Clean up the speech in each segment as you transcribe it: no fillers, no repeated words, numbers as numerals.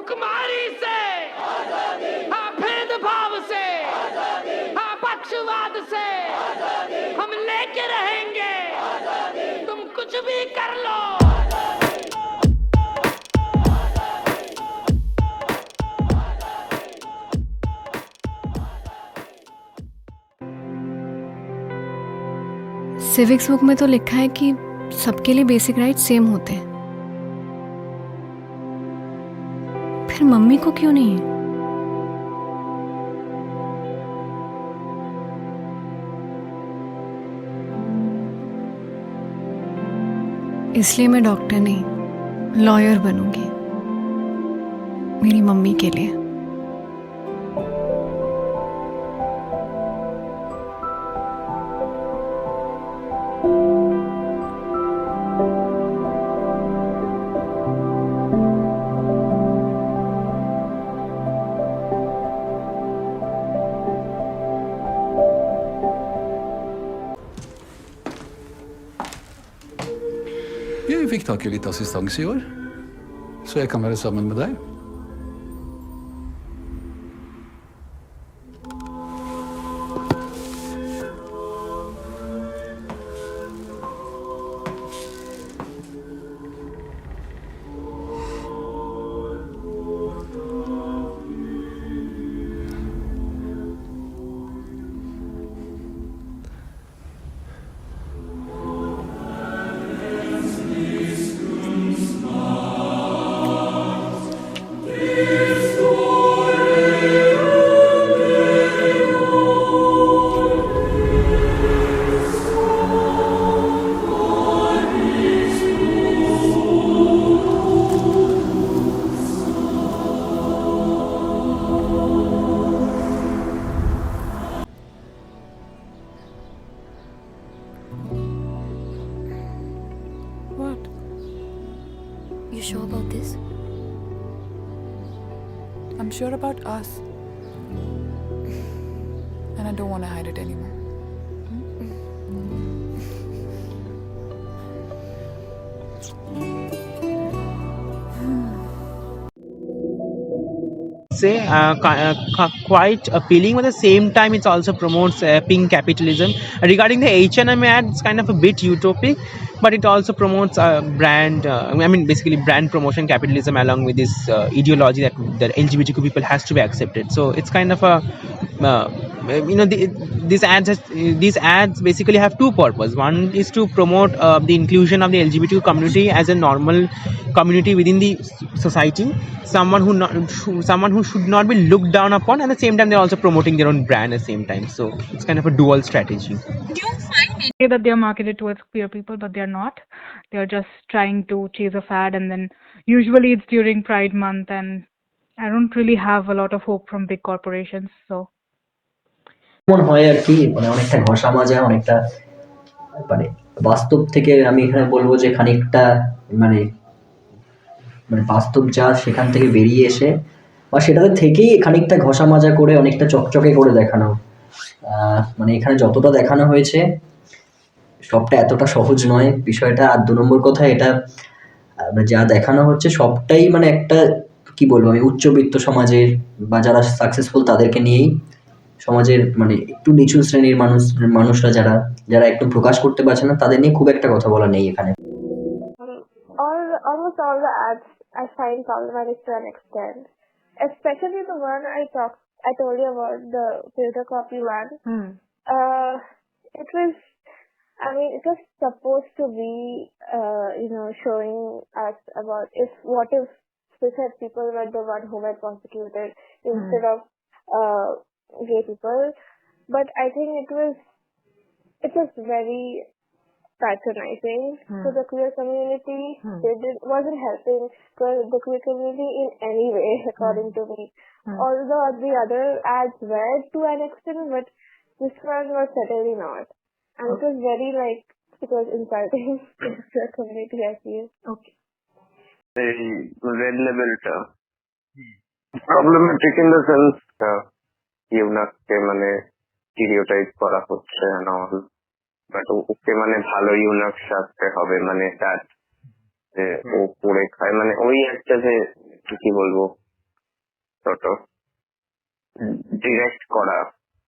भुखमारी से, हाँ भेदभाव से, हाँ पक्षवाद से हम लेके रहेंगे, तुम कुछ भी कर लो। सिविक्स बुक में तो लिखा है कि सबके लिए बेसिक राइट सेम होते हैं, फिर मम्मी को क्यों नहीं है? इसलिए मैं डॉक्टर नहीं लॉयर बनूंगी मेरी मम्मी के लिए। Vi fikk tak i litt assistanse i år, så jeg kan være sammen med deg. What? You sure about this? I'm sure about us. And I don't want to hide it anymore. Say quite appealing, but at the same time it also promotes pink capitalism. Regarding the H&M ad, it's kind of a bit utopic, but it also promotes brand basically brand promotion capitalism along with this ideology that LGBTQ people has to be accepted. So it's kind of a these ads basically have two purposes. One is to promote the inclusion of the LGBTQ community as a normal community within the society, someone who should not be looked down upon. At the same time, they're also promoting their own brand at the same time. So it's kind of a dual strategy. Say that they are marketed towards queer people, but they are not. They are just trying to chase a fad, and then usually it's during Pride Month, and I don't really have a lot of hope from big corporations. So মন হয় আর কি, মানে অনেকটা ঘষা মাজা, অনেকটা মানে বাস্তব থেকে আমি এখানে বলবো যে খানিকটা মানে মানে বাস্তব যা সেখান থেকে বেরিয়ে এসে বা সেটাতে থেকেই খানিকটা ঘষা মাজা করে অনেকটা চকচকে করে দেখানো। মানে এখানে যতটা দেখানো হয়েছে সবটা এতটা সহজ নয় বিষয়টা। আর ২ নম্বর কথা, এটা যা দেখানো হচ্ছে সবটাই মানে একটা কি বলবো আমি উচ্চবিত্ত সমাজের বা যারা সাকসেসফুল তাদেরকে নিয়েই, সমাজের মানে একটু নিচু শ্রেণীর মানুষরা যারা একটু প্রকাশ করতে পারছে না তাদের নিয়ে খুব একটা কথা বলা নেই এখানে। Almost all the ads I find problematic to an extent, especially the one I told you about, the filter copy one. It was supposed to be showing us about what if cishet people were the one who were prosecuted instead of gay people, but I think it was very patronizing to the queer community. It wasn't helping the queer community in any way, according to me. Although the other ads were to an extent, but this one was certainly not. And it was very it was insulting to the queer community, I feel. okay. The red label problematic in the sense ইউনাককে মানে stereotype করা হচ্ছে and all, but ওকে মানে ভালো ইউনাক সাজতে হবে, মানে তার যে ও পড়ে খায়, মানে ওই একটা যে কি বলবো sort of ডিরেক্ট করা,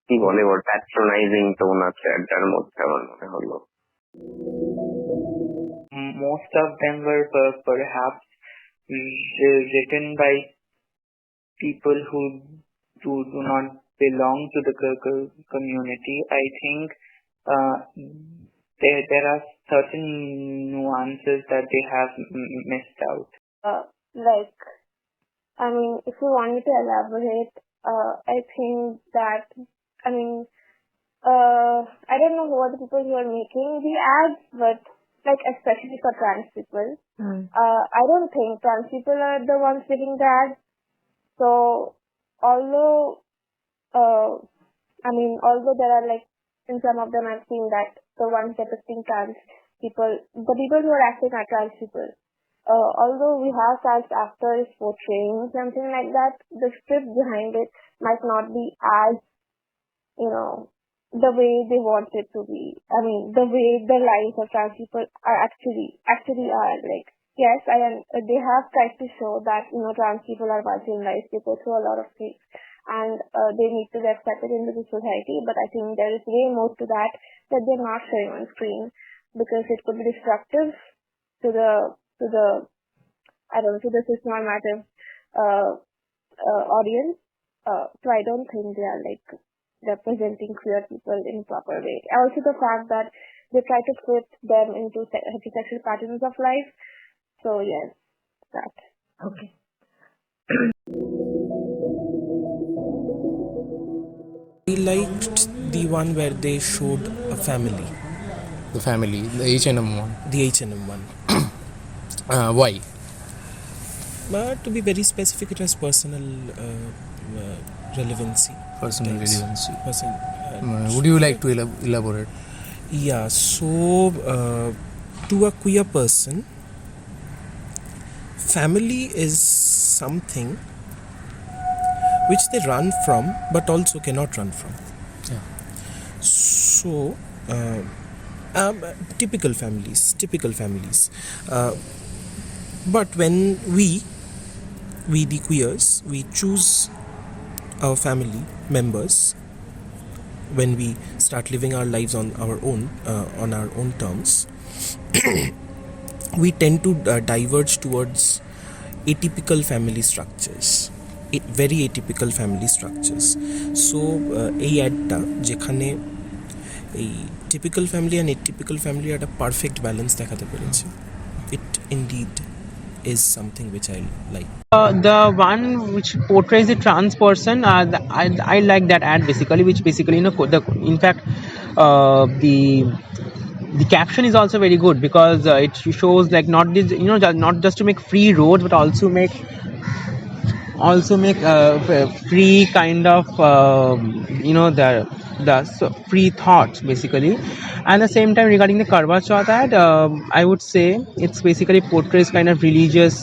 কি বলে ওর প্যাট্রোনাইজিং টোন আছে একটার মধ্যে আমার মনে হলো। Most of them were perhaps written by people who do not belong to the community. I think there are certain nuances that they have missed out. Like, I mean, if you want me to elaborate, I think that, I mean, I don't know who are the people who are making the ads, but like especially for trans people, I don't think trans people are the ones making the ads. So, although, I mean, although there are like, in some of them I've seen that the ones depicting trans people, the people who are acting are trans people. Although we have trans actors portraying something like that, the script behind it might not be as, you know, the way they want it to be. I mean, the way the lives of trans people are actually are. Like, yes, they have tried to show that, you know, trans people are marginalized, they go through a lot of things, and they need to be accepted into the society, but I think there is way more to that they're not showing on screen, because it could be destructive to the I don't know, to the cisnormative audience. So I don't think they are like representing queer people in a proper way. Also the fact that they try to fit them into heterosexual patterns of life. So yes, that. Okay. I liked the one where they showed a family. The family, the H&M one. The H&M one. Why? But to be very specific, it has personal relevancy. Personal relevancy. Would you like to elaborate? Yeah, so to a queer person, family is something which they run from but also cannot run from. Yeah. So typical families. But when we the queers, we choose our family members when we start living our lives on our own terms. We tend to diverge towards atypical family structures, very atypical family structures. So এই অ্যাডটা যেখানে এই typical family and atypical family একটা perfect balance দেখাতে পেরেছে, it indeed is something which I like. The one which portrays the trans person, I like that ad basically, which basically, you know, in fact the caption is also very good, because it shows like not just to make free roads, but also make free kind of the free thoughts basically. And at the same time, regarding the Karwa Chauth ad, I would say it's basically portrays kind of religious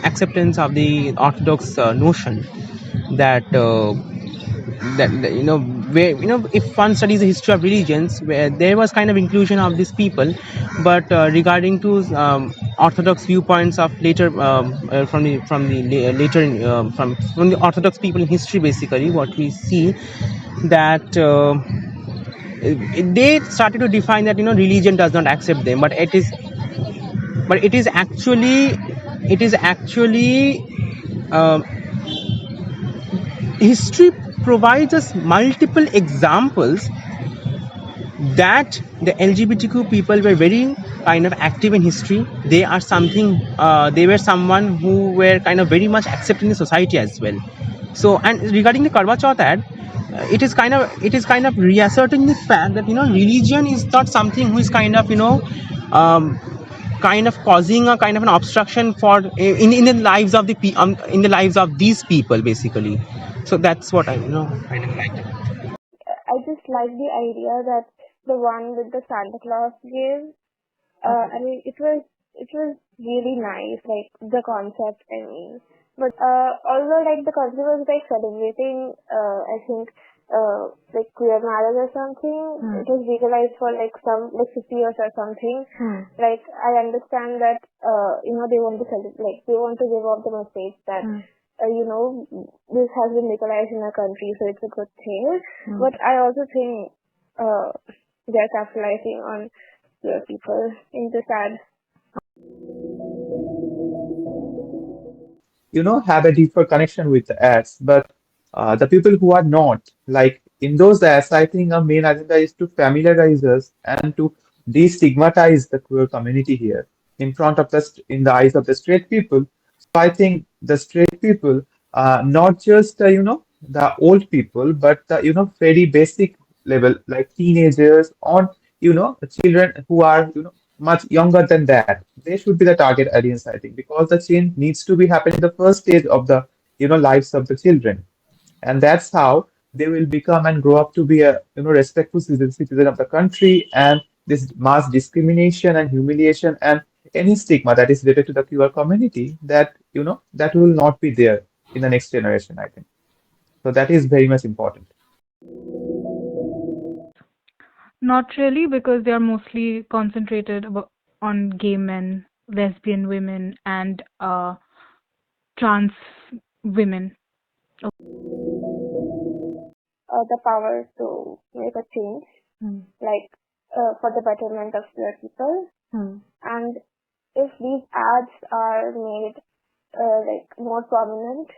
acceptance of the orthodox notion that where if one studies the history of religions, where there was kind of inclusion of these people, but regarding to orthodox viewpoints of later from the orthodox people in history, basically what we see that they started to define that religion does not accept them, but it is actually history provides us multiple examples that the LGBTQ people were very kind of active in history. They were someone who were kind of very much accepted in the society as well. So, and regarding the Karwa Chauth ad, it is kind of reasserting the fact that religion is not something who is kind of causing a kind of an obstruction for in the lives of in the lives of these people basically. So that's what I kind of like. I just like the idea that the one with the Santa Claus gave. I mean, it was really nice, like the concept. I mean, but although like the concept was like celebrating, I think like queer marriage or something. It was legalized for like 50 years or something. Like I understand that they want to celebrate, like they want to give off the message that this has been legalized in our country, so it's a good thing. But I also think they're capitalizing on queer people in this ad. Have a deeper connection with the ads. But the people who are not, like in those ads, I think our main agenda is to familiarize us and to destigmatize the queer community here in front of in the eyes of the straight people. So I think the straight people, not just the old people, but the very basic level, like teenagers or children who are much younger than that. They should be the target audience, I think, because the change needs to be happening in the first stage of the lives of the children, and that's how they will become and grow up to be a respectful citizen of the country. And this mass discrimination and humiliation and any stigma that is related to the queer community, that that will not be there in the next generation, I think. So that is very much important. Not really, because they are mostly concentrated on gay men, lesbian women, and trans women. The power to make a change, like for the betterment of queer people. And if these ads are made like more prominent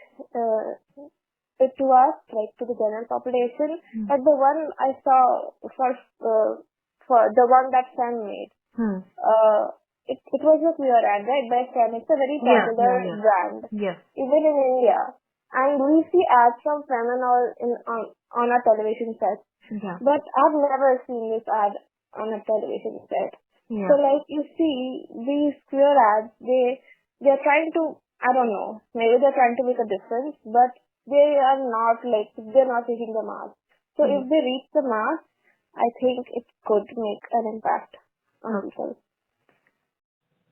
to us, like to the general population, like the one I saw for the one that Sam made, it was a queer ad, right? By Sam, it's a very popular brand, even in India. And we see ads from Fem and all on our television sets. But I've never seen this ad on a television set. So like you see, these queer ads, they're trying to, I don't know, maybe they're trying to make a difference, but they're not reaching the mass. So if they reach the mass, I think it could make an impact on people.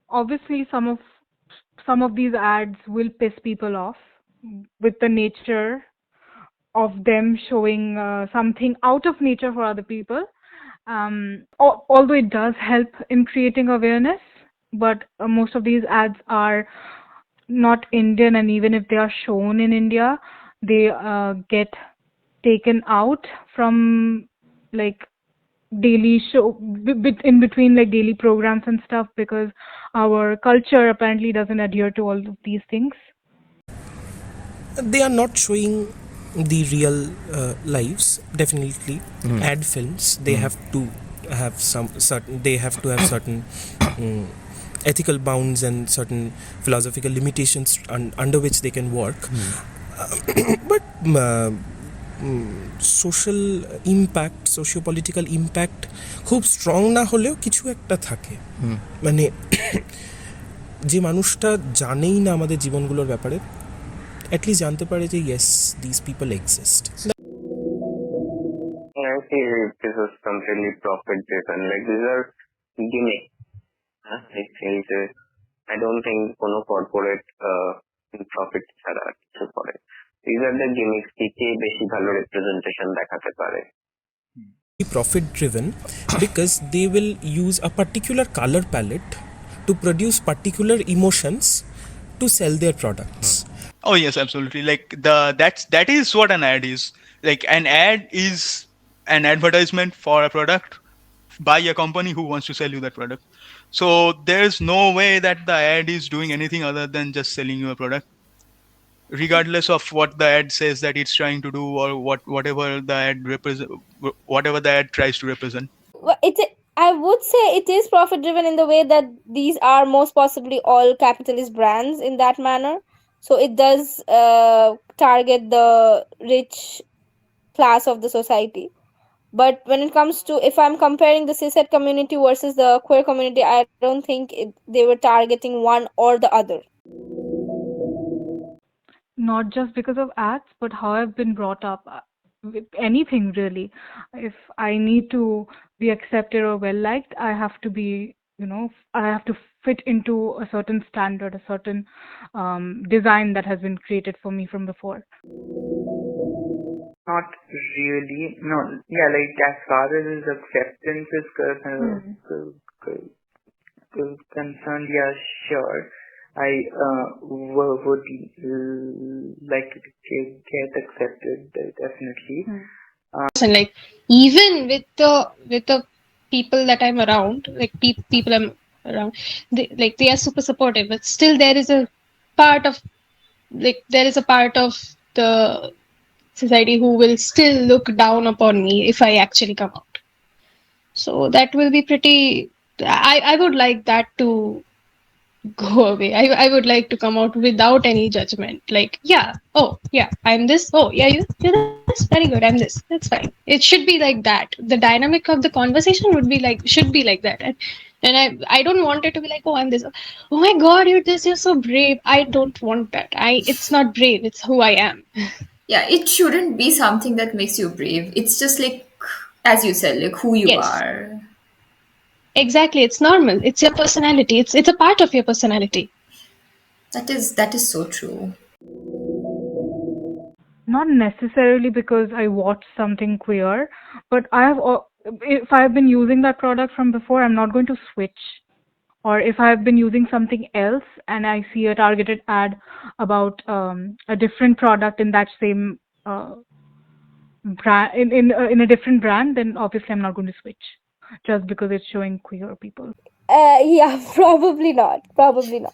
Obviously, some of these ads will piss people off with the nature of them showing something out of nature for other people. Although it does help in creating awareness, but most of these ads are not Indian, and even if they are shown in India, they get taken out from like daily show in between, like daily programs and stuff, because our culture apparently doesn't adhere to all of these things. They are not showing the real lives. Definitely, ad films, they have to have certain ethical bounds and certain philosophical limitations under which they can work. But social impact, sociopolitical impact খুব strong না হলেও কিছু একটা থাকে। মানে যে মানুষটা জানেই না আমাদের জীবনগুলোর ব্যাপারে, অ্যাটলিস্ট জানতে পারে যে yes, this people exist. I see this is completely profit driven. Like these are gimmicks. I feel I don't think কোনো corporate profit ছাড়া কিছু করে। These are the gimmicks কে বেশি ভালো representation দেখাতে পারে। Profit driven because they will use a particular color palette to produce particular emotions to sell their products. Oh yes, absolutely. Like that is what an ad is. Like an ad is an advertisement for a product by a company who wants to sell you that product. So there's no way that the ad is doing anything other than just selling you a product, regardless of what the ad says that it's trying to do, or whatever the ad tries to represent. Well, I would say it is profit driven in the way that these are most possibly all capitalist brands in that manner. So it does target the rich class of the society. But when it comes to, if I'm comparing the cishet community versus the queer community, I don't think they were targeting one or the other. Not just because of ads, but how I've been brought up with anything really. If I need to be accepted or well liked, I have to be, I have to fit into a certain standard, a certain design that has been created for me from before. Not really. No. Yeah, like as far as his acceptance is concerned, yeah, sure. I would like to get accepted, definitely. And like even with the people that I'm around, like people I'm around, they are super supportive, but still part of there is a part of the society who will still look down upon me if I actually come out. So that will be pretty. I would like that to go away. I would like to come out without any judgment. Like, yeah, oh, yeah, I'm this. Oh, yeah, you're this. Very good. I'm this. That's fine. It should be like that. The dynamic of the conversation should be like that. And I don't want it to be like, oh, I'm this. Oh my God, you're this. You're so brave. I don't want that. It's not brave. It's who I am. Yeah, it shouldn't be something that makes you brave. It's just like, as you said, like who you Yes. are. Exactly. It's normal. It's your personality. It's a part of your personality. That is so true. Not necessarily because I watched something queer, but if I've been using that product from before, I'm not going to switch. Or if I've been using something else and I see a targeted ad about a different product in that same brand, in a different brand, then obviously I'm not going to switch just because it's showing queer people. Yeah, probably not. Probably not.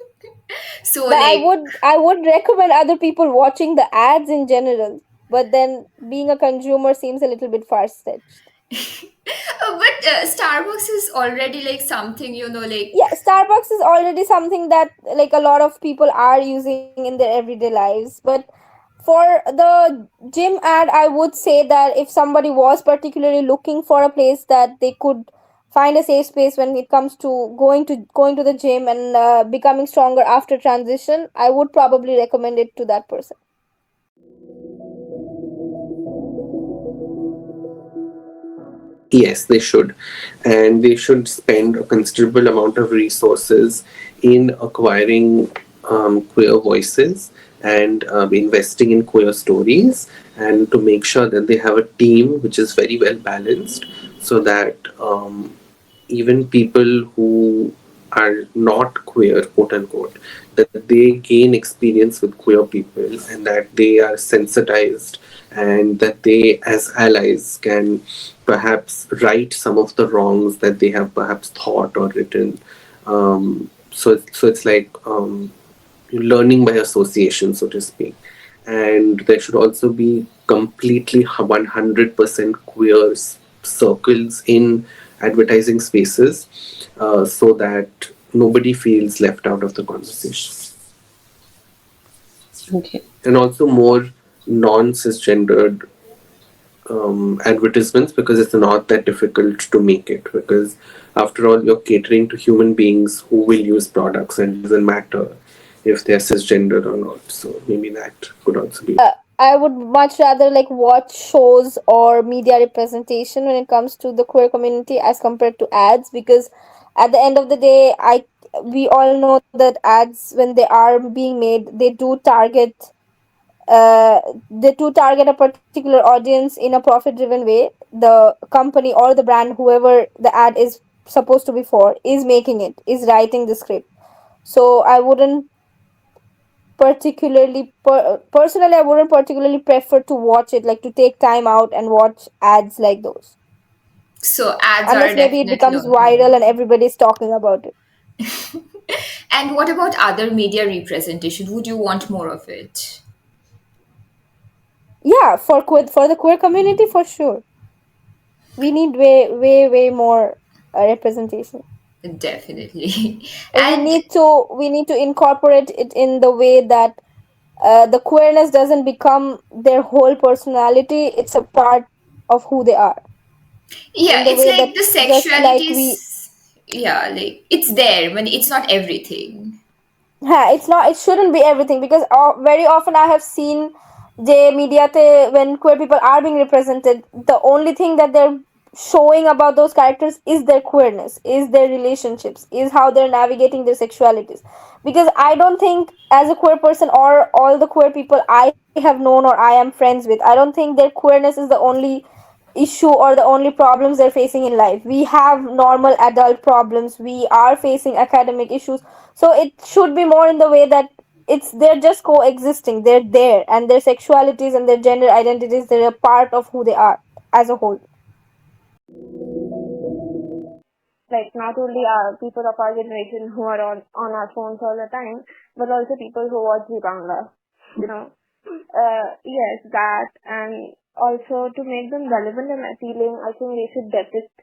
So But like, I would recommend other people watching the ads in general. But then being a consumer seems a little bit far-fetched. but Starbucks is already like something, like. Yeah, Starbucks is already something that like a lot of people are using in their everyday lives. But for the gym ad, I would say that if somebody was particularly looking for a place that they could find a safe space when it comes to going to the gym and becoming stronger after transition, I would probably recommend it to that person. Yes, they should. And they should spend a considerable amount of resources in acquiring queer voices and investing in queer stories, and to make sure that they have a team which is very well balanced, so that even people who are not queer, quote unquote, that they gain experience with queer people and that they are sensitized, and that they, as allies, can perhaps right some of the wrongs that they have perhaps thought or written. So it's like learning by association, so to speak. And there should also be completely 100% queer circles in advertising spaces, so that nobody feels left out of the conversation. Okay. And also more non-cisgendered advertisements, because it's not that difficult to make it, because after all you're catering to human beings who will use products, and it doesn't matter if they're cisgender or not. So maybe that could also be. I would much rather like watch shows or media representation when it comes to the queer community as compared to ads, because at the end of the day, we all know that ads, when they are being made, they do target a particular audience in a profit driven way. The company or the brand, whoever the ad is supposed to be for, is making it, is writing the script. So I wouldn't personally, I wouldn't particularly prefer to watch it, like to take time out and watch ads like those, So ads are unless maybe it definitely becomes on point. viral and everybody's talking about it. And what about other media representation? Would you want more of it? Yeah, for the queer community, for sure, we need way more representation. Definitely. We And need to incorporate it in the way that the queerness doesn't become their whole personality. It's a part of who they are, yeah, in the it's way like that the just like sexuality we. is, yeah, like it's there, but it's not everything. It's not. It shouldn't be everything, because very often I have seen when queer people are being represented, the only thing that they're showing about those characters is their queerness, is their relationships, is how they're navigating their sexualities. Because I don't think, as a queer person or all the queer people I have known or I am friends with, I don't think their queerness is the only issue or the only problems they're facing in life. We have normal adult problems. We are facing academic issues. So it should be more in the way that they're just coexisting. They're there, and their sexualities and their gender identities, they're a part of who they are as a whole. Like not only our people of our generation who are on our phones all the time, but also people who watch the Bangla. You know, yes, that, and also to make them relevant and appealing, I think they should depict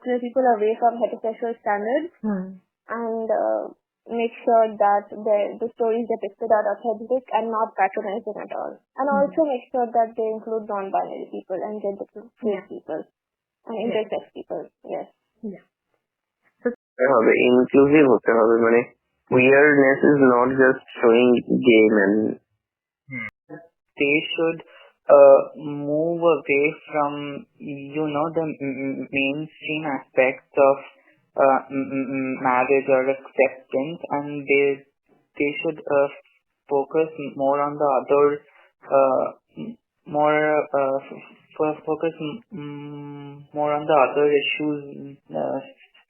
queer people away from heterosexual standards and make sure that the stories depicted are authentic and not patronizing at all. And also make sure that they include non-binary people and gender-fluid people and intersex people. Yes. হবে inclusive হতে হবে, মানে queerness is not just showing gay men. They should move away from the mainstream aspects of marriage or acceptance, and they should focus more on the other focus more on the other issues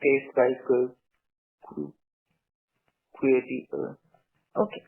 faced by queer people. Okay.